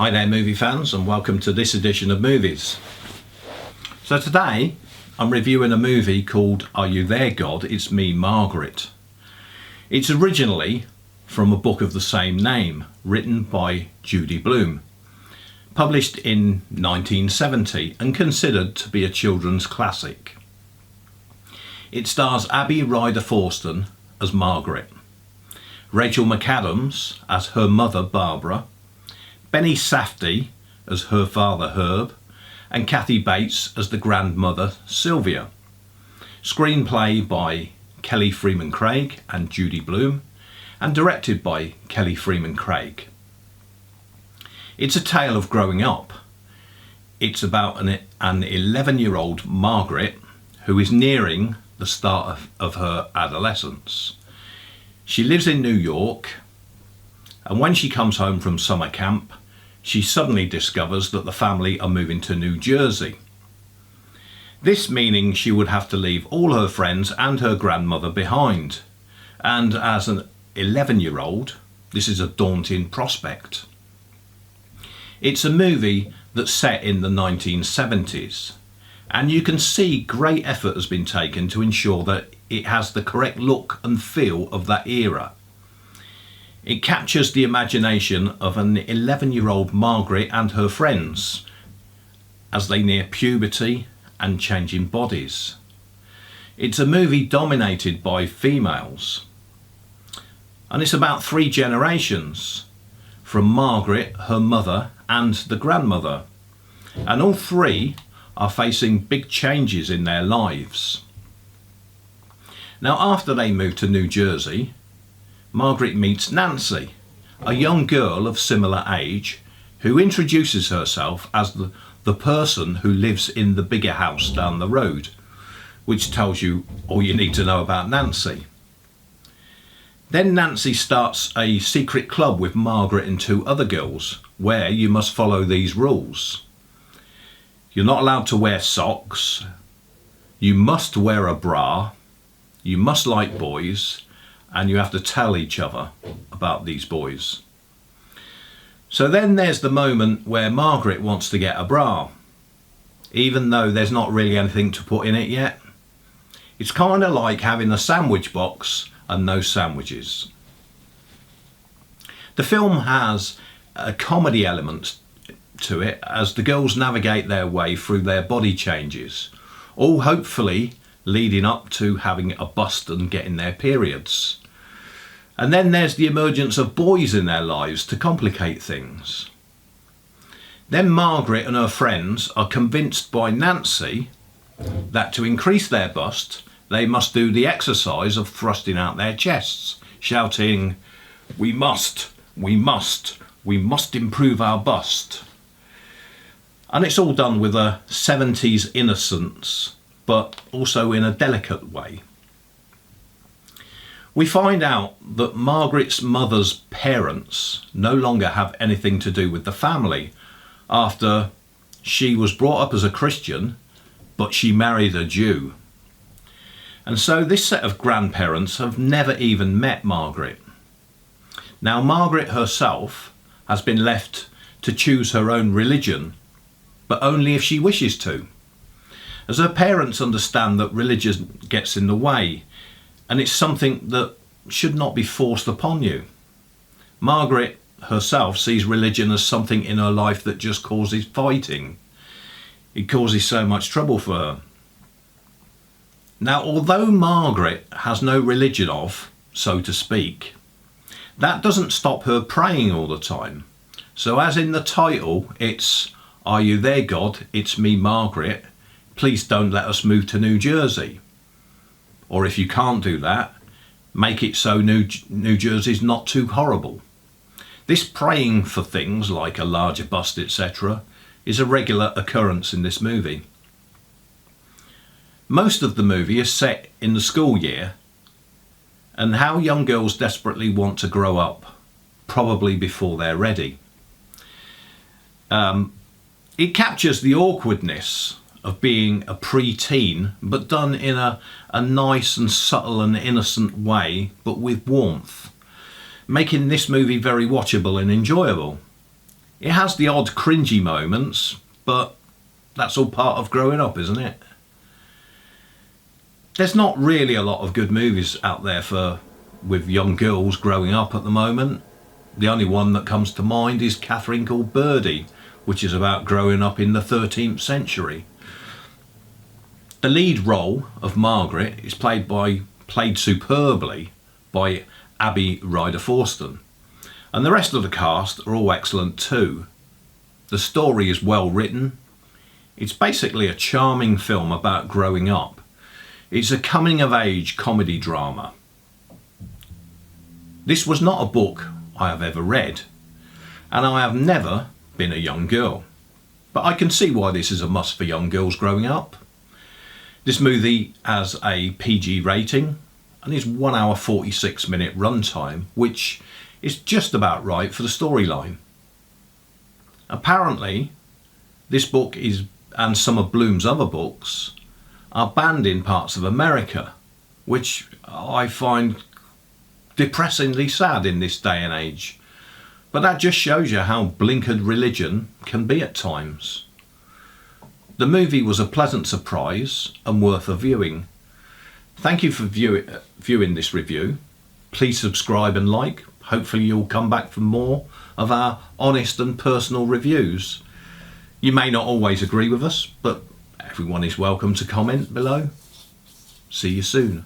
Hi there movie fans, and welcome to this edition of Movies. So today I'm reviewing a movie called Are You There God? It's Me, Margaret. It's originally from a book of the same name, written by Judy Blume, published in 1970 and considered to be a children's classic. It stars Abby Ryder Forster as Margaret, Rachel McAdams as her mother Barbara, Benny Safdie as her father Herb, and Kathy Bates as the grandmother Sylvia. Screenplay by Kelly Freeman Craig and Judy Blume, and directed by Kelly Freeman Craig. It's a tale of growing up. It's about an 11-year-old Margaret who is nearing the start of her adolescence. She lives in New York, and when she comes home from summer camp, she suddenly discovers that the family are moving to New Jersey. This meaning she would have to leave all her friends and her grandmother behind. And as an 11-year-old, this is a daunting prospect. It's a movie that's set in the 1970s, and you can see great effort has been taken to ensure that it has the correct look and feel of that era. It captures the imagination of an 11-year-old Margaret and her friends as they near puberty and changing bodies. It's a movie dominated by females, and it's about 3 generations, from Margaret, her mother and the grandmother, and all 3 are facing big changes in their lives. Now, after they move to New Jersey, Margaret meets Nancy, a young girl of similar age, who introduces herself as the person who lives in the bigger house down the road, which tells you all you need to know about Nancy. Then Nancy starts a secret club with Margaret and 2 other girls, where you must follow these rules. You're not allowed to wear socks, you must wear a bra, you must like boys, and you have to tell each other about these boys. So then there's the moment where Margaret wants to get a bra, even though there's not really anything to put in it yet. It's kind of like having a sandwich box and no sandwiches. The film has a comedy element to it as the girls navigate their way through their body changes, all hopefully leading up to having a bust and getting their periods. And then there's the emergence of boys in their lives to complicate things. Then Margaret and her friends are convinced by Nancy that to increase their bust, they must do the exercise of thrusting out their chests, shouting, "We must, we must, we must improve our bust." And it's all done with a 70s innocence, but also in a delicate way. We find out that Margaret's mother's parents no longer have anything to do with the family after she was brought up as a Christian, but she married a Jew. And so this set of grandparents have never even met Margaret. Now, Margaret herself has been left to choose her own religion, but only if she wishes to, as her parents understand that religion gets in the way, and it's something that should not be forced upon you. Margaret herself sees religion as something in her life that just causes fighting. It causes so much trouble for her. Now, although Margaret has no religion of, so to speak, that doesn't stop her praying all the time. So as in the title, it's "Are you there, God? It's me, Margaret. Please don't let us move to New Jersey." Or if you can't do that, make it so New Jersey's not too horrible. This praying for things like a larger bust, etc., is a regular occurrence in this movie. Most of the movie is set in the school year and how young girls desperately want to grow up, probably before they're ready. It captures the awkwardness of being a pre-teen, but done in a nice and subtle and innocent way, but with warmth, making this movie very watchable and enjoyable. It has the odd cringy moments, but that's all part of growing up, isn't it? There's not really a lot of good movies out there with young girls growing up at the moment. The only one that comes to mind is Catherine Called Birdie, which is about growing up in the 13th century. The lead role of Margaret is played superbly by Abby Ryder Forster, and the rest of the cast are all excellent too. The story is well written. It's basically a charming film about growing up. It's a coming of age comedy drama. This was not a book I have ever read, and I have never been a young girl, but I can see why this is a must for young girls growing up. This movie has a PG rating and is 1 hour 46 minute runtime, which is just about right for the storyline. Apparently, this book and some of Bloom's other books are banned in parts of America, which I find depressingly sad in this day and age. But that just shows you how blinkered religion can be at times. The movie was a pleasant surprise and worth a viewing. Thank you for viewing this review. Please subscribe and like. Hopefully you'll come back for more of our honest and personal reviews. You may not always agree with us, but everyone is welcome to comment below. See you soon.